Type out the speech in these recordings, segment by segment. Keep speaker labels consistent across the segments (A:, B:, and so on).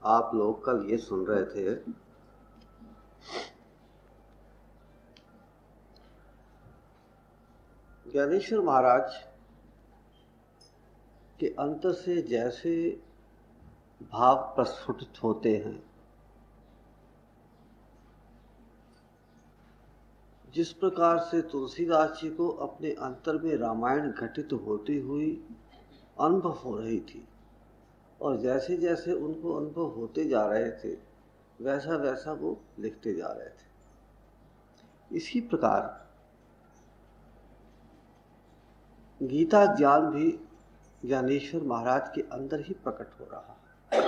A: आप लोग कल ये सुन रहे थे ज्ञानेश्वर महाराज के अंतर से जैसे भाव प्रस्फुटित होते हैं, जिस प्रकार से तुलसीदास जी को अपने अंतर में रामायण घटित होती हुई अनुभव हो रही थी और जैसे जैसे उनको अनुभव होते जा रहे थे वैसा वैसा वो लिखते जा रहे थे। इसी प्रकार गीता ज्ञान भी ज्ञानेश्वर महाराज के अंदर ही प्रकट हो रहा है।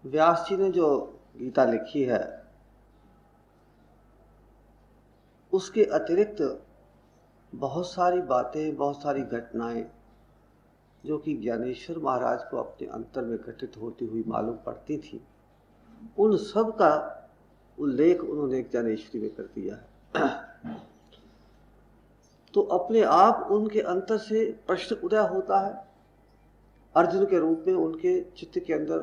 A: व्यास जी ने जो गीता लिखी है उसके अतिरिक्त बहुत सारी बातें, बहुत सारी घटनाएं जो कि ज्ञानेश्वर महाराज को अपने अंतर में घटित होती हुई मालूम पड़ती थी, उन सब का उल्लेख उन्होंने ज्ञानेश्वरी में कर दिया है। तो अपने आप उनके अंतर से प्रश्न उदय होता है। अर्जुन के रूप में उनके चित्त के अंदर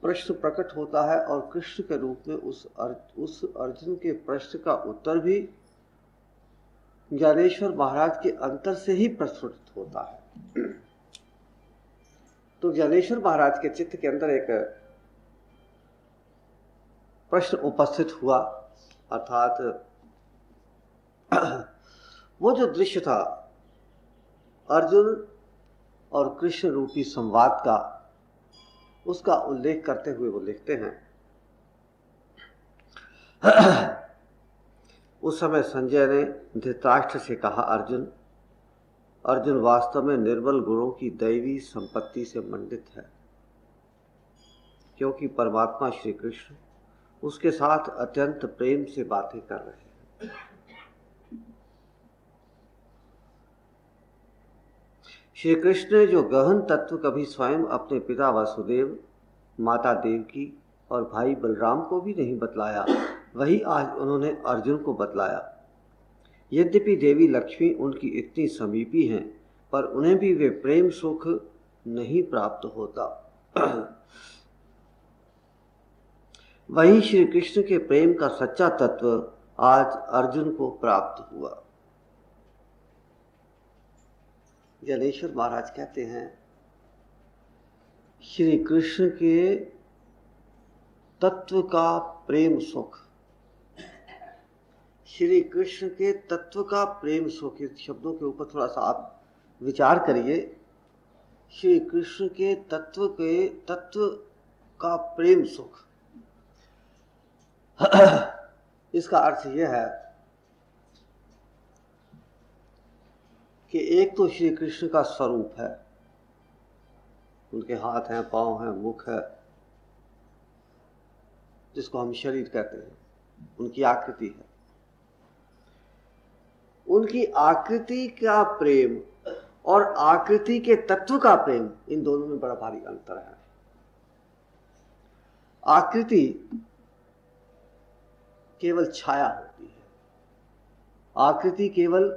A: प्रश्न प्रकट होता है और कृष्ण के रूप में उस अर्जुन के प्रश्न का उत्तर भी ज्ञानेश्वर महाराज के अंतर से ही प्रस्फुटित होता है। तो ज्ञानेश्वर महाराज के चित्त के अंदर एक प्रश्न उपस्थित हुआ, अर्थात वो जो दृश्य था अर्जुन और कृष्ण रूपी संवाद का, उसका उल्लेख करते हुए वो लिखते हैं, उस समय संजय ने धृतराष्ट्र से कहा, अर्जुन वास्तव में निर्बल गुणों की दैवी संपत्ति से मंडित है, क्योंकि परमात्मा श्री कृष्ण उसके साथ अत्यंत प्रेम से बातें कर रहे हैं। श्री कृष्ण ने जो गहन तत्व कभी स्वयं अपने पिता वसुदेव, माता देवकी और भाई बलराम को भी नहीं बतलाया, वही आज उन्होंने अर्जुन को बतलाया। यद्यपि देवी लक्ष्मी उनकी इतनी समीपी हैं, पर उन्हें भी वे प्रेम सुख नहीं प्राप्त होता। वही श्री कृष्ण के प्रेम का सच्चा तत्व आज अर्जुन को प्राप्त हुआ। ज्ञानेश्वर महाराज कहते हैं, श्री कृष्ण के तत्व का प्रेम सुख, श्री कृष्ण के तत्व का प्रेम सुख, इस शब्दों के ऊपर थोड़ा सा आप विचार करिए। श्री कृष्ण के तत्व का प्रेम सुख, इसका अर्थ यह है कि एक तो श्री कृष्ण का स्वरूप है, उनके हाथ हैं, पांव हैं, मुख है, जिसको हम शरीर कहते हैं, उनकी आकृति है। उनकी आकृति का प्रेम और आकृति के तत्व का प्रेम, इन दोनों में बड़ा भारी अंतर है। आकृति केवल छाया होती है, आकृति केवल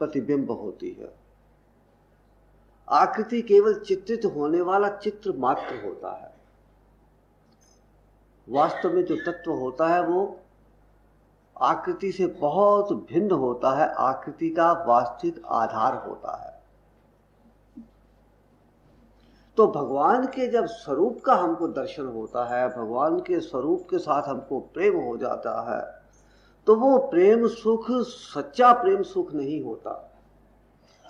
A: प्रतिबिंब होती है, आकृति केवल चित्रित होने वाला चित्र मात्र होता है। वास्तव में जो तत्व होता है वो आकृति से बहुत भिन्न होता है, आकृति का वास्तविक आधार होता है। तो भगवान के जब स्वरूप का हमको दर्शन होता है, भगवान के स्वरूप के साथ हमको प्रेम हो जाता है, तो वो प्रेम सुख सच्चा प्रेम सुख नहीं होता।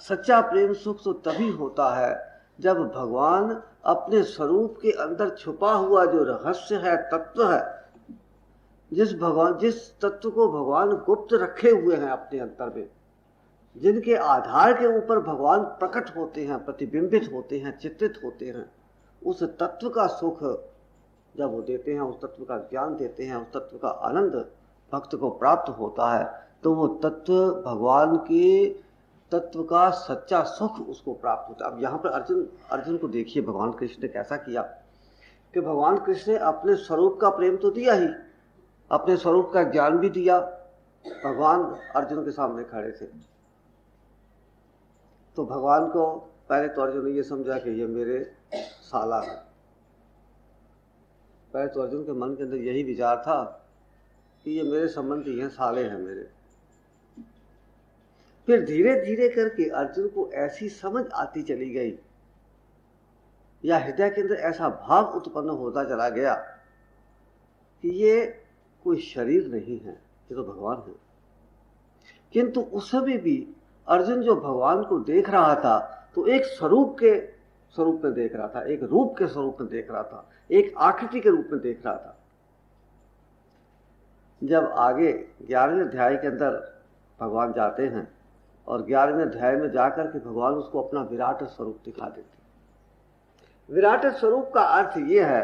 A: सच्चा प्रेम सुख तो तभी होता है जब भगवान अपने स्वरूप के अंदर छुपा हुआ जो रहस्य है, तत्व है, जिस तत्व को भगवान गुप्त रखे हुए हैं अपने अंतर में, जिनके आधार के ऊपर भगवान प्रकट होते हैं, प्रतिबिंबित होते हैं, चित्रित होते हैं, उस तत्व का सुख जब वो देते हैं, उस तत्व का ज्ञान देते हैं, उस तत्व का आनंद भक्त को प्राप्त होता है, तो वो तत्व भगवान के तत्व का सच्चा सुख उसको प्राप्त होता है। अब यहाँ पर अर्जुन को देखिए, भगवान कृष्ण ने कैसा किया कि भगवान कृष्ण ने अपने स्वरूप का प्रेम तो दिया ही, अपने स्वरूप का ज्ञान भी दिया। भगवान अर्जुन के सामने खड़े थे, तो भगवान को पहले तो अर्जुन ने ये समझा कि ये मेरे साला है। पहले तो अर्जुन के मन के अंदर यही विचार था कि ये मेरे संबंधी हैं, साले हैं मेरे। फिर धीरे धीरे करके अर्जुन को ऐसी समझ आती चली गई, या हृदय के अंदर ऐसा भाव उत्पन्न होता चला गया कि ये कोई शरीर नहीं है, ये तो भगवान है। किंतु उस समय भी अर्जुन जो भगवान को देख रहा था तो एक स्वरूप के स्वरूप में देख रहा था, एक रूप के स्वरूप में देख रहा था, एक आकृति के रूप में देख रहा था। जब आगे 11वें अध्याय के अंदर भगवान जाते हैं और 11वें अध्याय में जाकर के भगवान उसको अपना विराट स्वरूप दिखा देते। विराट स्वरूप का अर्थ यह है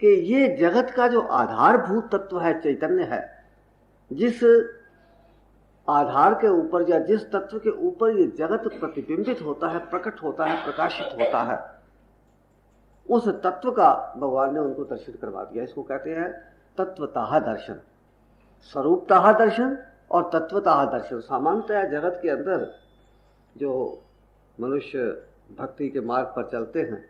A: कि ये जगत का जो आधारभूत तत्व है, चैतन्य है, जिस आधार के ऊपर या जिस तत्व के ऊपर ये जगत प्रतिबिंबित होता है, प्रकट होता है, प्रकाशित होता है, उस तत्व का भगवान ने उनको दर्शन करवा दिया। इसको कहते हैं तत्वतः दर्शन, स्वरूपतः दर्शन और तत्वतः दर्शन। सामान्यतः जगत के अंदर जो मनुष्य भक्ति के मार्ग पर चलते हैं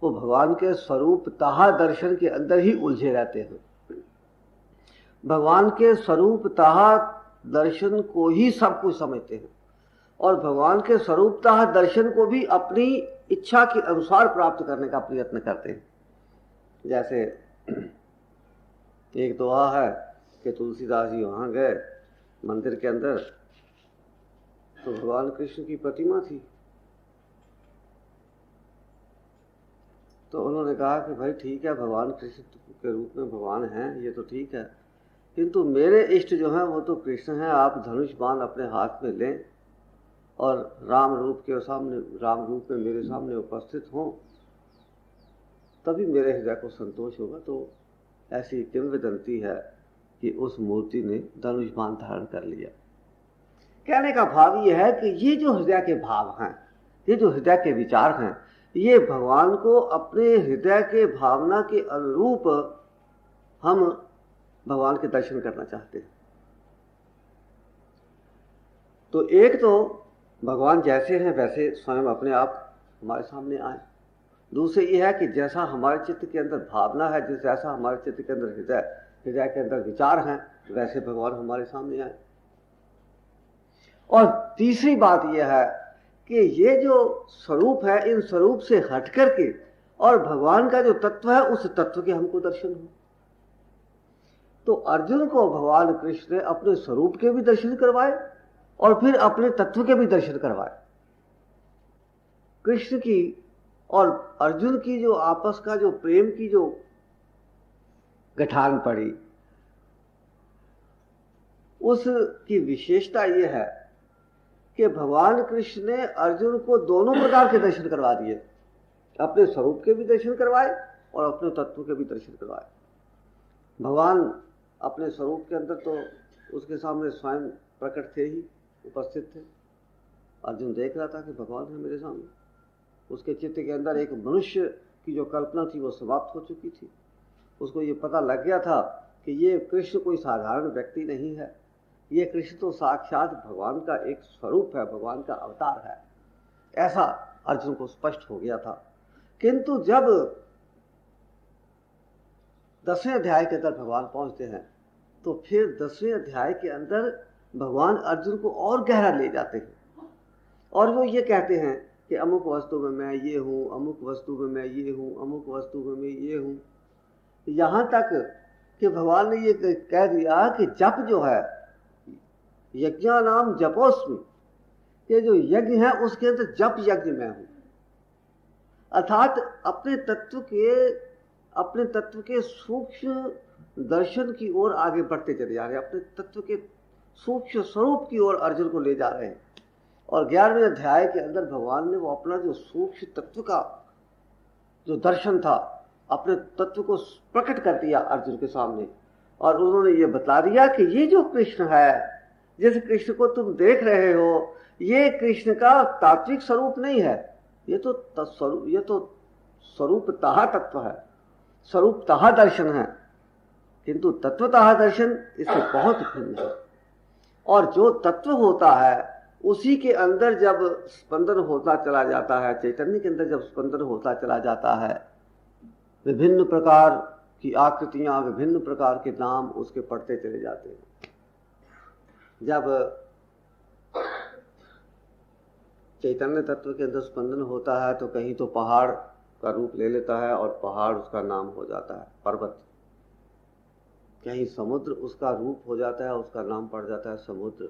A: वो भगवान के स्वरूपतः दर्शन के अंदर ही उलझे रहते हैं। भगवान के स्वरूपतः दर्शन को ही सब कुछ समझते हैं और भगवान के स्वरूपतः दर्शन को भी अपनी इच्छा के अनुसार प्राप्त करने का प्रयत्न करते हैं। जैसे एक दोहा है कि तुलसीदास जी वहां गए मंदिर के अंदर, तो भगवान कृष्ण की प्रतिमा थी, तो उन्होंने कहा कि भाई ठीक है, भगवान कृष्ण के रूप में भगवान हैं, ये तो ठीक है, किंतु मेरे इष्ट जो हैं वो तो कृष्ण हैं। आप धनुष बाण अपने हाथ में लें और राम रूप के सामने, राम रूप में मेरे सामने उपस्थित हों, तभी मेरे हृदय को संतोष होगा। तो ऐसी किंवदंती है कि उस मूर्ति ने धनुष बाण धारण कर लिया। कहने का भाव ये है कि ये जो हृदय के भाव हैं, ये जो हृदय के विचार हैं, ये भगवान को अपने हृदय के भावना के अनुरूप हम भगवान के दर्शन करना चाहते हैं। तो एक तो भगवान जैसे हैं वैसे स्वयं अपने आप हमारे सामने आए। दूसरे ये है कि जैसा हमारे चित्त के अंदर भावना है, जैसा हमारे चित्त के अंदर हृदय के अंदर विचार हैं, वैसे भगवान हमारे सामने आए। और तीसरी बात यह है कि ये जो स्वरूप है, इन स्वरूप से हट करके और भगवान का जो तत्व है उस तत्व के हमको दर्शन हो। तो अर्जुन को भगवान कृष्ण ने अपने स्वरूप के भी दर्शन करवाए और फिर अपने तत्व के भी दर्शन करवाए। कृष्ण की और अर्जुन की जो आपस का जो प्रेम की जो गठान पड़ी, उसकी विशेषता यह है कि भगवान कृष्ण ने अर्जुन को दोनों प्रकार के दर्शन करवा दिए, अपने स्वरूप के भी दर्शन करवाए और अपने तत्व के भी दर्शन करवाए। भगवान अपने स्वरूप के अंदर तो उसके सामने स्वयं प्रकट थे ही, उपस्थित थे। अर्जुन देख रहा था कि भगवान है मेरे सामने। उसके चित्त के अंदर एक मनुष्य की जो कल्पना थी वो समाप्त हो चुकी थी। उसको ये पता लग गया था कि ये कृष्ण कोई साधारण व्यक्ति नहीं है, ये कृष्ण तो साक्षात भगवान का एक स्वरूप है, भगवान का अवतार है। ऐसा अर्जुन को स्पष्ट हो गया था। किंतु जब 10वें अध्याय के अंदर भगवान पहुंचते हैं तो फिर 10वें अध्याय के अंदर भगवान अर्जुन को और गहरा ले जाते हैं और वो ये कहते हैं कि अमुक वस्तु में मैं ये हूँ, अमुक वस्तु में मैं ये हूँ, अमुक वस्तु में मैं ये हूँ। यहाँ तक कि भगवान ने ये कह दिया कि जप जो है, यज्ञा नाम जपोस्मि, ये जो यज्ञ है उसके अंदर जप यज्ञ मैं हूँ। अर्थात अपने तत्व के सूक्ष्म दर्शन की ओर आगे बढ़ते चले जा रहे हैं, अपने तत्व के सूक्ष्म स्वरूप की ओर अर्जुन को ले जा रहे हैं। और 11वें अध्याय के अंदर भगवान ने वो अपना जो सूक्ष्म तत्व का जो दर्शन था, अपने तत्व को प्रकट कर दिया अर्जुन के सामने और उन्होंने ये बता दिया कि ये जो कृष्ण है, जिस कृष्ण को तुम देख रहे हो, ये कृष्ण का तात्विक स्वरूप नहीं है, ये तो स्वरूपतः तत्व है, स्वरूपतः दर्शन है। किंतु तत्वतः दर्शन इससे बहुत भिन्न है। और जो तत्व होता है उसी के अंदर जब स्पंदन होता चला जाता है, चैतन्य के अंदर जब स्पंदन होता चला जाता है, विभिन्न प्रकार की आकृतियां, विभिन्न प्रकार के नाम उसके पढ़ते चले जाते हैं। जब चैतन्य तत्व के अंदर स्पंदन होता है तो कहीं तो पहाड़ का रूप ले लेता है और पहाड़ उसका नाम हो जाता है पर्वत, कहीं समुद्र उसका रूप हो जाता है, उसका नाम पड़ जाता है समुद्र।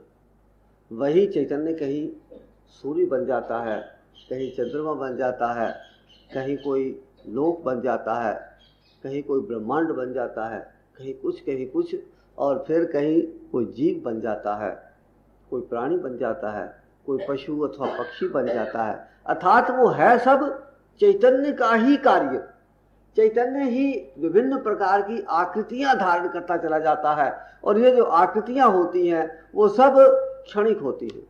A: वही चैतन्य कहीं सूर्य बन जाता है, कहीं चंद्रमा बन जाता है, कहीं कोई लोक बन जाता है, कहीं कोई ब्रह्मांड बन जाता है, कहीं कुछ, और फिर कहीं कोई जीव बन जाता है, कोई प्राणी बन जाता है, कोई पशु अथवा पक्षी बन जाता है। अर्थात वो है सब चैतन्य का ही कार्य। चैतन्य ही विभिन्न प्रकार की आकृतियां धारण करता चला जाता है, और ये जो आकृतियां होती हैं वो सब क्षणिक होती हैं।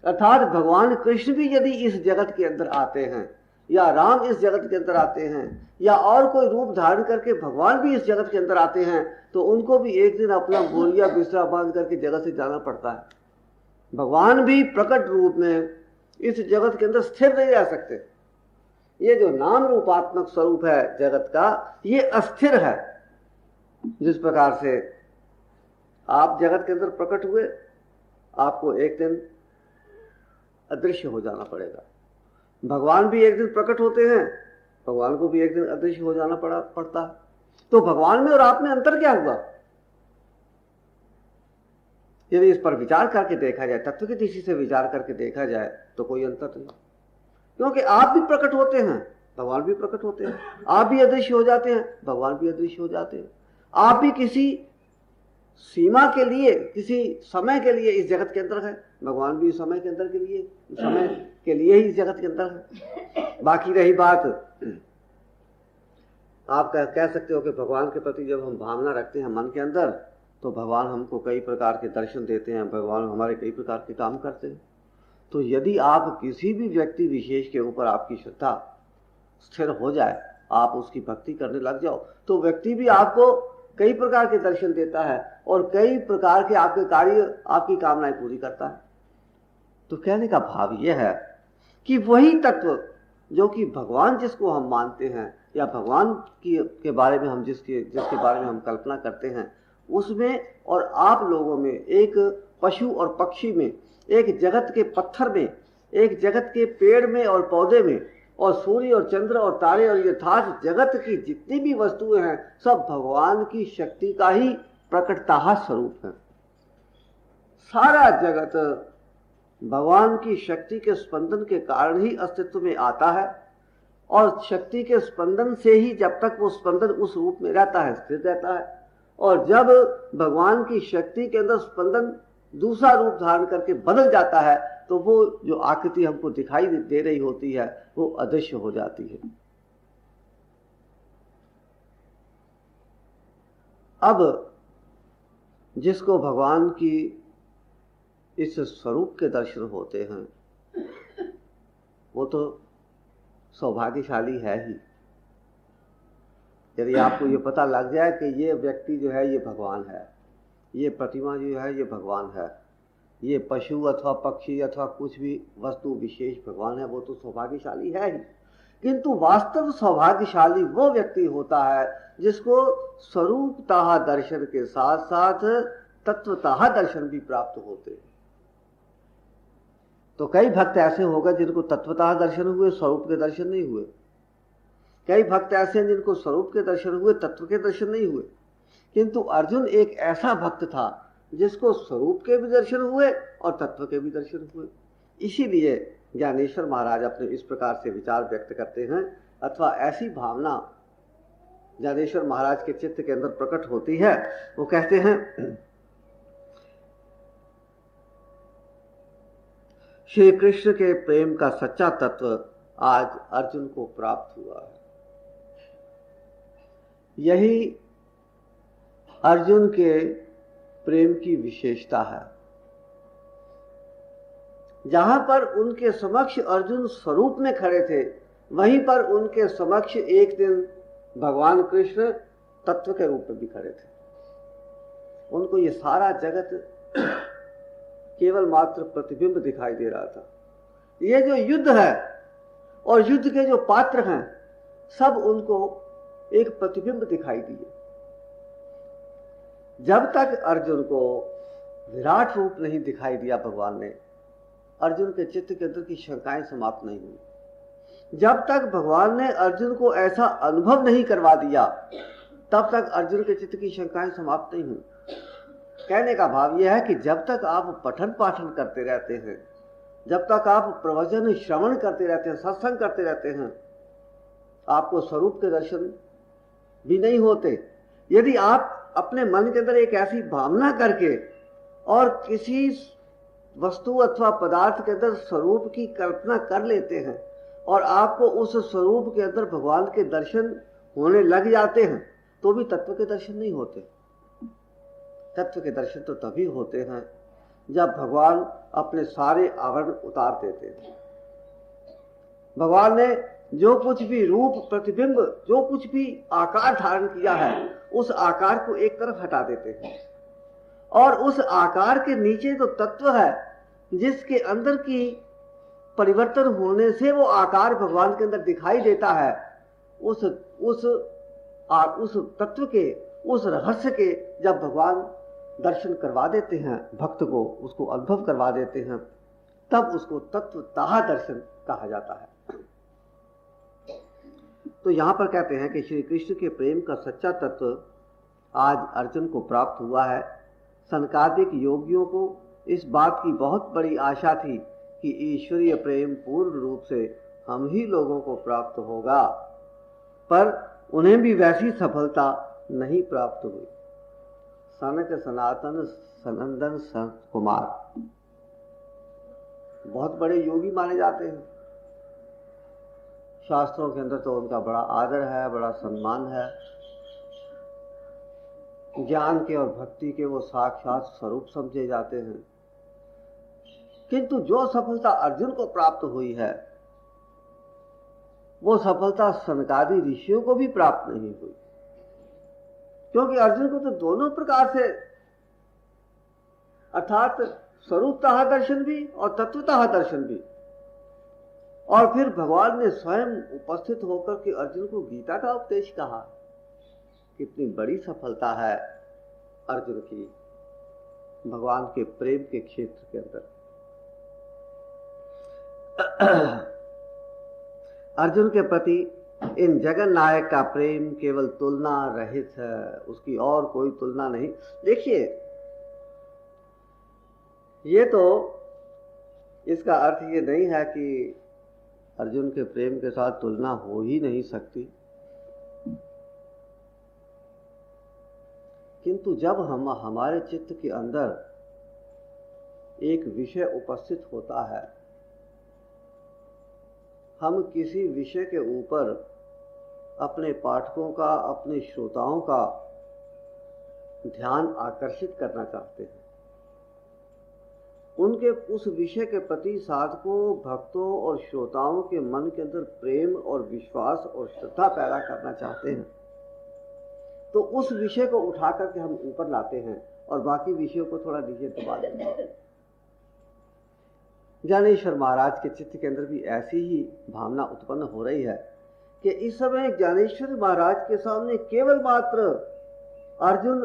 A: अर्थात भगवान कृष्ण भी यदि इस जगत के अंदर आते हैं, या राम इस जगत के अंदर आते हैं, या और कोई रूप धारण करके भगवान भी इस जगत के अंदर आते हैं, तो उनको भी एक दिन अपना बोरिया बिस्तरा बांध करके जगत से जाना पड़ता है। भगवान भी प्रकट रूप में इस जगत के अंदर स्थिर नहीं रह सकते। ये जो नाम रूपात्मक स्वरूप है जगत का, ये अस्थिर है। जिस प्रकार से आप जगत के अंदर प्रकट हुए, आपको एक दिन अदृश्य हो जाना पड़ेगा। भगवान भी एक दिन प्रकट होते हैं, भगवान को भी एक दिन अदृश्य हो जाना पड़ता है। तो भगवान में और आप में अंतर क्या हुआ? यदि इस पर विचार करके देखा जाए, तत्व की दृष्टि से विचार करके देखा जाए, तो कोई अंतर नहीं। क्योंकि आप भी प्रकट होते हैं, भगवान भी प्रकट होते हैं। आप भी अदृश्य हो जाते हैं, भगवान भी अदृश्य हो जाते हैं। आप भी किसी सीमा के लिए, किसी समय के लिए इस जगत के अंदर है, भगवान भी समय के अंदर के लिए, समय के लिए ही इस जगत के अंदर है। बाकी रही बात, आप कह सकते हो कि भगवान के प्रति जब हम भावना रखते हैं मन के अंदर, तो भगवान हमको कई प्रकार के दर्शन देते हैं, भगवान हमारे कई प्रकार के काम करते हैं। तो यदि आप किसी भी व्यक्ति विशेष के ऊपर आपकी श्रद्धा स्थिर हो जाए, आप उसकी भक्ति करने लग जाओ, तो व्यक्ति भी आपको कई प्रकार के दर्शन देता है और कई प्रकार के आपके कार्य, आपकी कामनाएं पूरी करता है। तो कहने का भाव यह है कि वही तत्व जो कि भगवान जिसको हम मानते हैं, या भगवान के बारे में हम जिसके बारे में हम कल्पना करते हैं, उसमें और आप लोगों में, एक पशु और पक्षी में, एक जगत के पत्थर में, एक जगत के पेड़ में और पौधे में, और सूर्य और चंद्र और तारे और यथार्थ जगत की जितनी भी वस्तुएं हैं, सब भगवान की शक्ति का ही प्रकटता स्वरूप है। सारा जगत भगवान की शक्ति के स्पंदन के कारण ही अस्तित्व में आता है, और शक्ति के स्पंदन से ही जब तक वो स्पंदन उस रूप में रहता है, स्थिर रहता है। और जब भगवान की शक्ति के अंदर स्पंदन दूसरा रूप धारण करके बदल जाता है, तो वो जो आकृति हमको दिखाई दे रही होती है, वो अदृश्य हो जाती है। अब जिसको भगवान की इस स्वरूप के दर्शन होते हैं, वो तो सौभाग्यशाली है ही। यदि आपको ये पता लग जाए कि ये व्यक्ति जो है ये भगवान है, ये प्रतिमा जो है ये भगवान है, ये पशु अथवा पक्षी अथवा कुछ भी वस्तु विशेष भगवान है, वो तो सौभाग्यशाली है ही। किंतु वास्तव सौभाग्यशाली वो व्यक्ति होता है जिसको स्वरूपतः दर्शन के साथ साथ तत्वतः दर्शन भी प्राप्त होते हैं। तो कई भक्त ऐसे हो गए जिनको तत्वतः दर्शन हुए, स्वरूप के दर्शन नहीं हुए। कई भक्त ऐसे हैं जिनको स्वरूप के दर्शन हुए, तत्व के दर्शन नहीं हुए। किंतु अर्जुन एक ऐसा भक्त था जिसको स्वरूप के भी दर्शन हुए और तत्व के भी दर्शन हुए। इसीलिए ज्ञानेश्वर महाराज अपने इस प्रकार से विचार व्यक्त करते हैं, अथवा ऐसी भावना ज्ञानेश्वर महाराज के चित्त के अंदर प्रकट होती है। वो कहते हैं, श्री कृष्ण के प्रेम का सच्चा तत्व आज अर्जुन को प्राप्त हुआ है। यही अर्जुन के प्रेम की विशेषता है। जहां पर उनके समक्ष अर्जुन स्वरूप में खड़े थे, वहीं पर उनके समक्ष एक दिन भगवान कृष्ण तत्व के रूप में भी खड़े थे। उनको ये सारा जगत केवल मात्र प्रतिबिंब दिखाई दे रहा था। ये जो युद्ध है और युद्ध के जो पात्र हैं सब उनको एक प्रतिबिंब दिखाई दिए। जब तक अर्जुन को विराट रूप नहीं दिखाई दिया भगवान ने, अर्जुन के चित्त के अंदर की शंकाएं समाप्त नहीं हुई। जब तक भगवान ने अर्जुन को ऐसा अनुभव नहीं करवा दिया तब तक अर्जुन के चित्त की शंकाएं समाप्त नहीं हुई। कहने का भाव यह है कि जब तक आप पठन पाठन करते रहते हैं, जब तक आप प्रवचन श्रवण करते रहते हैं, सत्संग करते रहते हैं, आपको स्वरूप के दर्शन भी नहीं होते। यदि आप अपने मन के अंदर एक ऐसी भावना करके और किसी वस्तु अथवा पदार्थ के अंदर स्वरूप की कल्पना कर लेते हैं और आपको उस स्वरूप के अंदर भगवान के दर्शन होने लग जाते हैं तो भी तत्व के दर्शन नहीं होते। तत्व के दर्शन तो तभी होते हैं जब भगवान अपने सारे आवरण उतार देते हैं। भगवान ने जो कुछ भी रूप प्रतिबिंब, जो कुछ भी आकार धारण किया है उस आकार को एक तरफ हटा देते हैं और उस आकार के नीचे जो तत्व है जिसके अंदर की परिवर्तन होने से वो आकार भगवान के अंदर दिखाई देता है, उस तत्व के, उस रहस्य के जब भगवान दर्शन करवा देते हैं भक्त को, उसको अनुभव करवा देते हैं, तब उसको तत्वतः दर्शन कहा जाता है। तो यहां पर कहते हैं कि श्री कृष्ण के प्रेम का सच्चा तत्व आज अर्जुन को प्राप्त हुआ है। सनकादिक योगियों को इस बात की बहुत बड़ी आशा थी कि ईश्वरीय प्रेम पूर्ण रूप से हम ही लोगों को प्राप्त होगा, पर उन्हें भी वैसी सफलता नहीं प्राप्त हुई। सनक सनातन सनंदन संत कुमार बहुत बड़े योगी माने जाते हैं। शास्त्रों के अंदर तो उनका बड़ा आदर है, बड़ा सम्मान है। ज्ञान के और भक्ति के वो साक्षात स्वरूप समझे जाते हैं। किंतु जो सफलता अर्जुन को प्राप्त हुई है वो सफलता सनकादि ऋषियों को भी प्राप्त नहीं हुई, क्योंकि अर्जुन को तो दोनों प्रकार से, अर्थात स्वरूपतः दर्शन भी और तत्वतः दर्शन भी। और फिर भगवान ने स्वयं उपस्थित होकर के अर्जुन को गीता का उपदेश कहा। कितनी बड़ी सफलता है अर्जुन की भगवान के प्रेम के क्षेत्र के अंदर। अर्जुन के प्रति इन जगन नायक का प्रेम केवल तुलना रहित है, उसकी और कोई तुलना नहीं। देखिए, ये तो इसका अर्थ ये नहीं है कि अर्जुन के प्रेम के साथ तुलना हो ही नहीं सकती, किंतु जब हमारे चित्त के अंदर एक विषय उपस्थित होता है, हम किसी विषय के ऊपर अपने पाठकों का, अपने श्रोताओं का ध्यान आकर्षित करना चाहते हैं, उनके उस विषय के प्रति साधकों, भक्तों और श्रोताओं के मन के अंदर प्रेम और विश्वास और श्रद्धा पैदा करना चाहते हैं, तो उस विषय को उठा करके हम ऊपर लाते हैं और बाकी विषयों को थोड़ा नीचे दबा देते हैं। ज्ञानेश्वर महाराज के चित्त के अंदर भी ऐसी ही भावना उत्पन्न हो रही है कि इस समय ज्ञानेश्वर महाराज के सामने केवल मात्र अर्जुन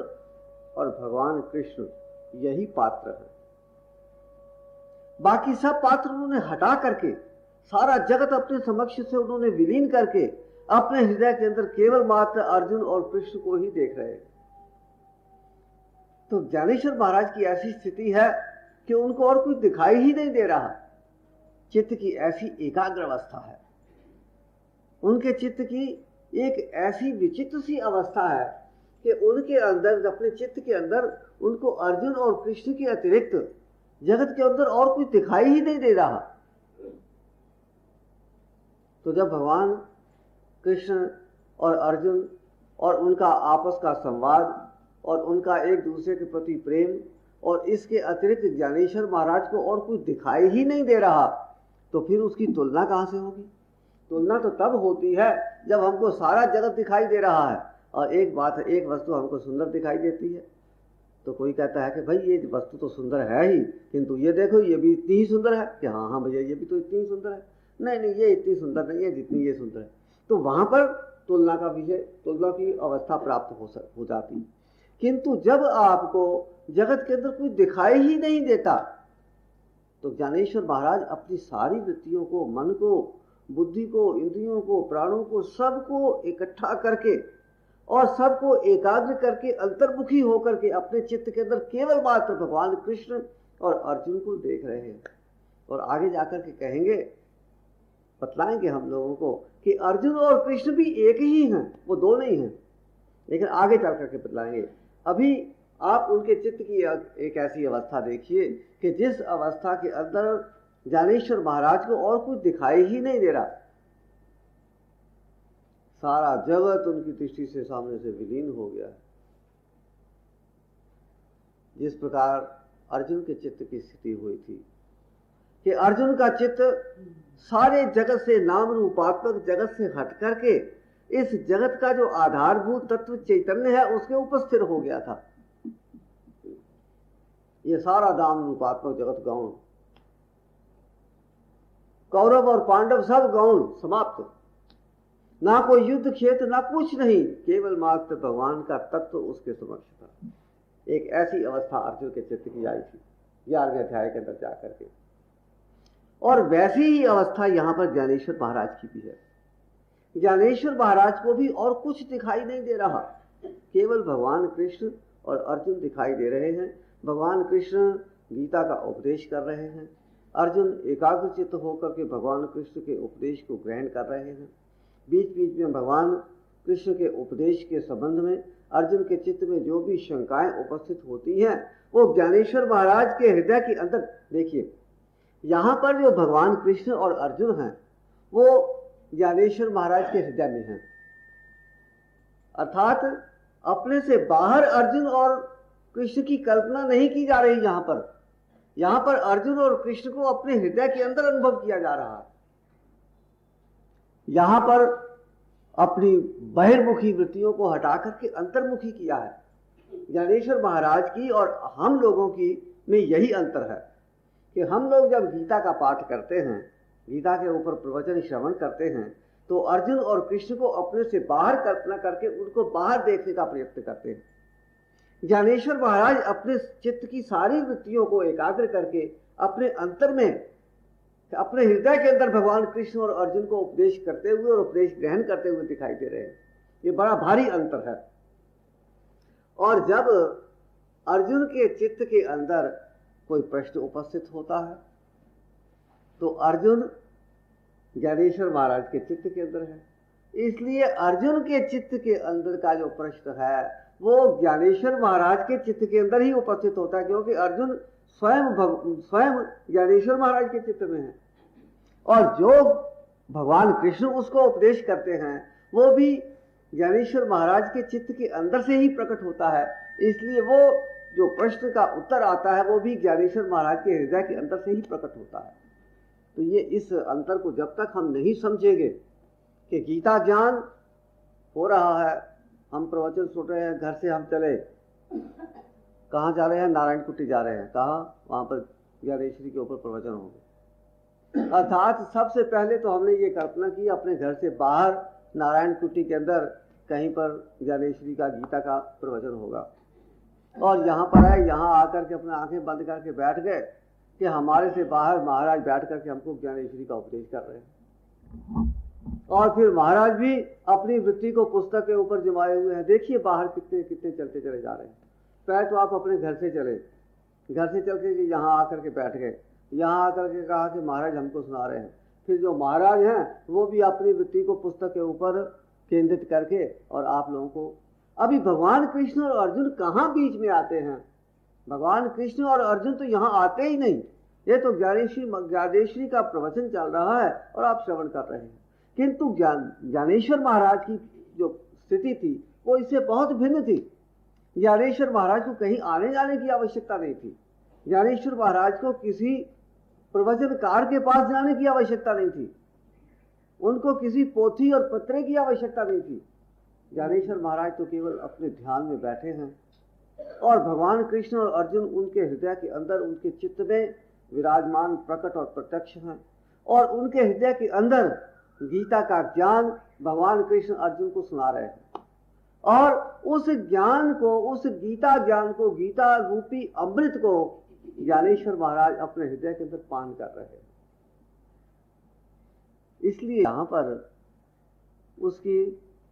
A: और भगवान कृष्ण यही पात्र है। बाकी सब पात्र उन्होंने हटा करके, सारा जगत अपने समक्ष से उन्होंने विलीन करके अपने हृदय के अंदर केवल मात्र अर्जुन और कृष्ण को ही देख रहे हैं। तो ज्ञानेश्वर महाराज की ऐसी स्थिति है कि उनको और कुछ दिखाई ही नहीं दे रहा। चित्त की ऐसी एकाग्र अवस्था है, उनके चित्त की एक ऐसी विचित्र सी अवस्था है कि उनके अंदर, अपने चित्त के अंदर उनको अर्जुन और कृष्ण के अतिरिक्त जगत के अंदर और कुछ दिखाई ही नहीं दे रहा। तो जब भगवान कृष्ण और अर्जुन और उनका आपस का संवाद और उनका एक दूसरे के प्रति प्रेम और इसके अतिरिक्त ज्ञानेश्वर महाराज को और कुछ दिखाई ही नहीं दे रहा, तो फिर उसकी तुलना कहां से होगी? तुलना तो तब होती है जब हमको सारा जगत दिखाई दे रहा है और एक बात है, एक वस्तु हमको सुंदर दिखाई देती है तो कोई कहता है कि भाई ये वस्तु तो सुंदर है ही, किंतु ये देखो ये भी इतनी ही सुंदर है, कि हाँ हाँ भैया ये भी तो इतनी ही सुंदर है, नहीं नहीं ये इतनी सुंदर नहीं है जितनी ये सुंदर है। तो वहां पर तुलना का विषय, तुलना की अवस्था प्राप्त हो जाती। किंतु जब आपको जगत के अंदर कोई दिखाई ही नहीं देता, तो ज्ञानेश्वर महाराज अपनी सारी वृत्तियों को, मन को, बुद्धि को, इंद्रियों को, प्राणों को, सबको इकट्ठा करके और सबको एकाग्र करके अंतर्मुखी होकर के अपने चित्त के अंदर केवल मात्र भगवान कृष्ण और अर्जुन को देख रहे हैं। और आगे जाकर के कहेंगे, बतलाएंगे हम लोगों को कि अर्जुन और कृष्ण भी एक ही हैं, वो दो नहीं हैं, लेकिन आगे चल करके बतलाएंगे। अभी आप उनके चित्त की एक ऐसी अवस्था देखिए कि जिस अवस्था के अंदर ज्ञानेश्वर महाराज को और कुछ दिखाई ही नहीं दे रहा, सारा जगत उनकी दृष्टि से सामने से विलीन हो गया है। जिस प्रकार अर्जुन के चित्त की स्थिति हुई थी कि अर्जुन का चित्त सारे जगत से, नाम रूपात्मक जगत से हट करके इस जगत का जो आधारभूत तत्व चैतन्य है उसके ऊपर स्थिर हो गया था। ये सारा नाम रूपात्मक जगत गौण, कौरव और पांडव सब गौण, समाप्त, ना कोई युद्ध क्षेत्र, ना कुछ नहीं, केवल मात्र भगवान का तत्व उसके समक्ष था। एक ऐसी अवस्था अर्जुन के चित्त की आई थी 11वें अध्याय के अंदर जाकर के। और वैसी ही अवस्था यहां पर ज्ञानेश्वर महाराज की भी है। ज्ञानेश्वर महाराज को भी और कुछ दिखाई नहीं दे रहा, केवल भगवान कृष्ण और अर्जुन दिखाई दे रहे हैं। भगवान कृष्ण गीता का उपदेश कर रहे हैं, अर्जुन एकाग्र चित्त होकर के भगवान कृष्ण के उपदेश को ग्रहण कर रहे हैं। बीच बीच में भगवान कृष्ण के उपदेश के संबंध में अर्जुन के चित्त में जो भी शंकाएं उपस्थित होती हैं वो ज्ञानेश्वर महाराज के हृदय के अंदर, देखिए यहां पर जो भगवान कृष्ण और अर्जुन हैं वो ज्ञानेश्वर महाराज के हृदय में हैं, अर्थात अपने से बाहर अर्जुन और कृष्ण की कल्पना नहीं की जा रही। यहां पर अर्जुन और कृष्ण को अपने हृदय के अंदर अनुभव किया जा रहा है। यहां पर अपनी बहिर्मुखी वृत्तियों को हटा करके अंतर्मुखी किया है। ज्ञानेश्वर महाराज की और हम लोगों की में यही अंतर है कि हम लोग जब गीता का पाठ करते हैं, गीता के ऊपर प्रवचन श्रवण करते हैं, तो अर्जुन और कृष्ण को अपने से बाहर कल्पना करके उनको बाहर देखने का प्रयत्न करते हैं। ज्ञानेश्वर महाराज अपने चित्त की सारी वृत्तियों को एकाग्र करके अपने अंतर में, अपने हृदय के अंदर भगवान कृष्ण और अर्जुन को उपदेश करते हुए और उपदेश ग्रहण करते हुए दिखाई दे रहे हैं। ये बड़ा भारी अंतर है। और जब अर्जुन के चित्त के अंदर कोई प्रश्न उपस्थित होता है तो अर्जुन ज्ञानेश्वर महाराज के चित्त के अंदर है, इसलिए अर्जुन के चित्त के अंदर का जो प्रश्न है वो ज्ञानेश्वर महाराज के चित्त के अंदर ही उपस्थित होता है, क्योंकि अर्जुन स्वयं ज्ञानेश्वर महाराज के चित्त में है और जो भगवान कृष्ण उसको उपदेश करते हैं वो भी ज्ञानेश्वर महाराज के चित्त के अंदर से ही प्रकट होता है। इसलिए वो जो प्रश्न का उत्तर आता है वो भी ज्ञानेश्वर महाराज के हृदय के अंदर से ही प्रकट होता है। तो ये इस अंतर को जब तक हम नहीं समझेंगे कि गीता ज्ञान हो रहा है, हम प्रवचन सुन रहे हैं, घर से हम चले, कहाँ जा रहे हैं, नारायण कुटी जा रहे हैं, कहाँ, वहां पर ज्ञानेश्वरी के ऊपर प्रवचन होगा। अर्थात सबसे पहले तो हमने ये कल्पना की अपने घर से बाहर नारायण कुटी के अंदर कहीं पर ज्ञानेश्वरी का, गीता का प्रवचन होगा, और यहाँ पर आए, यहाँ आकर के अपने आंखें बंद करके बैठ गए कि हमारे से बाहर महाराज बैठ करके हमको ज्ञानेश्वरी का उपदेश कर रहे हैं। और फिर महाराज भी अपनी वृत्ति को पुस्तक के ऊपर जमाए हुए हैं। देखिए बाहर कितने कितने चलते चले जा रहे हैं। पहले तो आप अपने घर से चले, घर से चल के यहाँ आकर के बैठ गए, यहाँ आकर के कहा कि महाराज हमको सुना रहे हैं। फिर जो महाराज हैं वो भी अपनी वृत्ति को पुस्तक के ऊपर केंद्रित करके और आप लोगों को, अभी भगवान कृष्ण और अर्जुन कहाँ बीच में आते हैं? भगवान कृष्ण और अर्जुन तो यहाँ आते ही नहीं। ये तो ज्ञानेश्वरी का प्रवचन चल रहा है और आप श्रवण कर रहे हैं, किंतु ज्ञानेश्वर महाराज की जो स्थिति थी वो इससे बहुत भिन्न थी। ज्ञानेश्वर महाराज को कहीं आने जाने की आवश्यकता नहीं थी, ज्ञानेश्वर महाराज को किसी प्रवचनकार के पास जाने की आवश्यकता नहीं थी, उनको किसी पोथी और पत्रे की आवश्यकता नहीं थी। ज्ञानेश्वर महाराज तो केवल अपने ध्यान में बैठे हैं और भगवान कृष्ण और अर्जुन उनके हृदय के अंदर, उनके चित्त में विराजमान, प्रकट और प्रत्यक्ष हैं। और उनके हृदय के अंदर गीता का ज्ञान भगवान कृष्ण अर्जुन को सुना रहे हैं। और उस ज्ञान को, उस गीता ज्ञान को, गीता रूपी अमृत को ज्ञानेश्वर महाराज अपने हृदय के अंदर पान कर रहे हैं। इसलिए यहां पर उसकी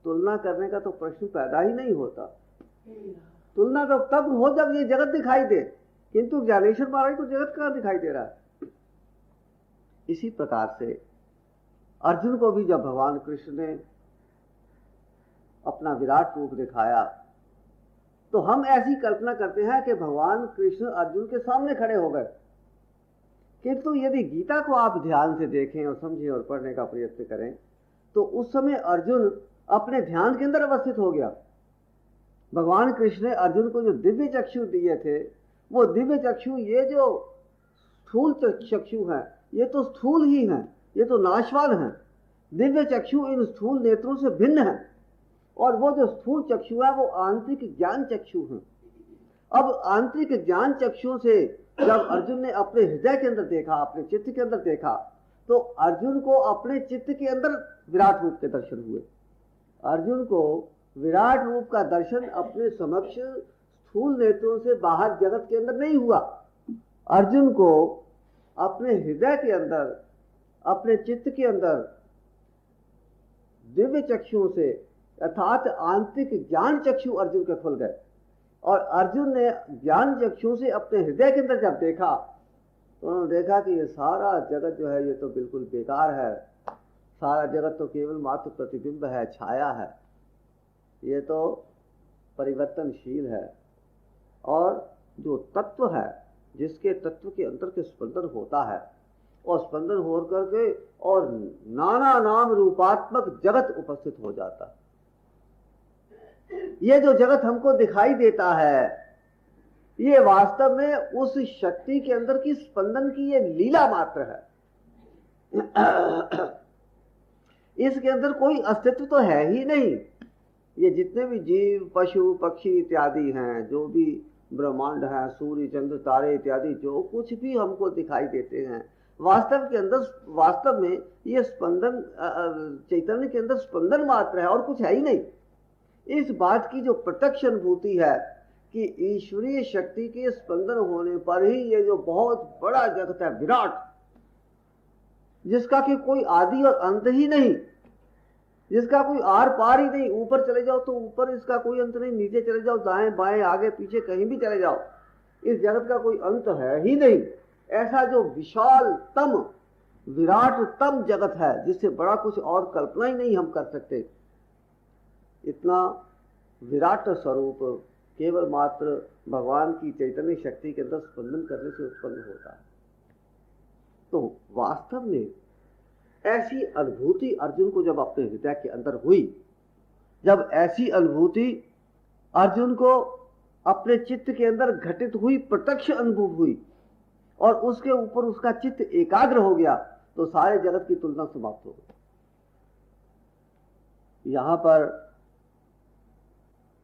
A: तुलना करने का तो प्रश्न पैदा ही नहीं होता। तुलना तो तब हो जब ये जगत दिखाई दे, किंतु ज्ञानेश्वर महाराज को जगत कहां दिखाई दे रहा है। इसी प्रकार से अर्जुन को भी जब भगवान कृष्ण ने अपना विराट रूप दिखाया, तो हम ऐसी कल्पना करते हैं कि भगवान कृष्ण अर्जुन के सामने खड़े हो गए। किंतु यदि गीता को आप ध्यान से देखें और समझें और पढ़ने का प्रयत्न करें, तो उस समय अर्जुन अपने ध्यान के अंदर अवस्थित हो गया। भगवान कृष्ण ने अर्जुन को जो दिव्य चक्षु दिए थे, वो दिव्य चक्षु, ये जो स्थूल चक्षु हैं, ये तो स्थूल ही हैं, ये तो नाशवान हैं। दिव्य चक्षु इन स्थूल नेत्रों से भिन्न है। और वो जो स्थूल चक्षु है वो आंतरिक ज्ञान चक्षु हैं। अब आंतरिक ज्ञान चक्षुओं से जब अर्जुन ने अपने हृदय के अंदर देखा, अपने चित्त के अंदर देखा, तो अर्जुन को अपने चित्त के अंदर विराट रूप के दर्शन हुए। अर्जुन को विराट रूप का दर्शन अपने समक्ष स्थूल नेत्रों से बाहर जगत के अंदर नहीं हुआ। अर्जुन को अपने हृदय के अंदर, अपने चित्त के अंदर दिव्य चक्षुओं से, अर्थात आंतरिक ज्ञान चक्षु अर्जुन के खुल गए। और अर्जुन ने ज्ञान चक्षु से अपने हृदय के अंदर जब देखा, तो उन्होंने देखा कि ये सारा जगत जो है ये तो बिल्कुल बेकार है, सारा जगत तो केवल मात्र प्रतिबिंब है, छाया है, ये तो परिवर्तनशील है। और जो तत्व है, जिसके तत्व के अंदर के स्पंदन होता है, और स्पंदन हो करके और नाना नाम रूपात्मक जगत उपस्थित हो जाता है। ये जो जगत हमको दिखाई देता है, ये वास्तव में उस शक्ति के अंदर की स्पंदन की ये लीला मात्र है। इसके अंदर कोई अस्तित्व तो है ही नहीं। ये जितने भी जीव, पशु, पक्षी इत्यादि हैं, जो भी ब्रह्मांड है, सूर्य, चंद्र, तारे इत्यादि जो कुछ भी हमको दिखाई देते हैं, वास्तव के अंदर, वास्तव में ये स्पंदन, चैतन्य के अंदर स्पंदन मात्र है और कुछ है ही नहीं। इस बात की जो प्रत्यक्ष अनुभूति है कि ईश्वरीय शक्ति के स्पंदन होने पर ही ये जो बहुत बड़ा जगत है विराट, जिसका कि कोई आदि और अंत ही नहीं, जिसका कोई आर पार ही नहीं, ऊपर चले जाओ तो ऊपर इसका कोई अंत नहीं, नीचे चले जाओ, दाएं बाएं आगे पीछे कहीं भी चले जाओ, इस जगत का कोई अंत है ही नहीं। ऐसा जो विशालतम विराटतम जगत है, जिससे बड़ा कुछ और कल्पना ही नहीं हम कर सकते, इतना विराट स्वरूप केवल मात्र भगवान की चैतन्य शक्ति के अंदर स्पंदन करने से उत्पन्न होता है। तो वास्तव में ऐसी अनुभूति अर्जुन को जब अपने हृदय के अंदर हुई, जब ऐसी अनुभूति अर्जुन को अपने चित्त के अंदर घटित हुई, प्रत्यक्ष अनुभव हुई, और उसके ऊपर उसका चित्त एकाग्र हो गया, तो सारे जगत की तुलना समाप्त हो गई। यहां पर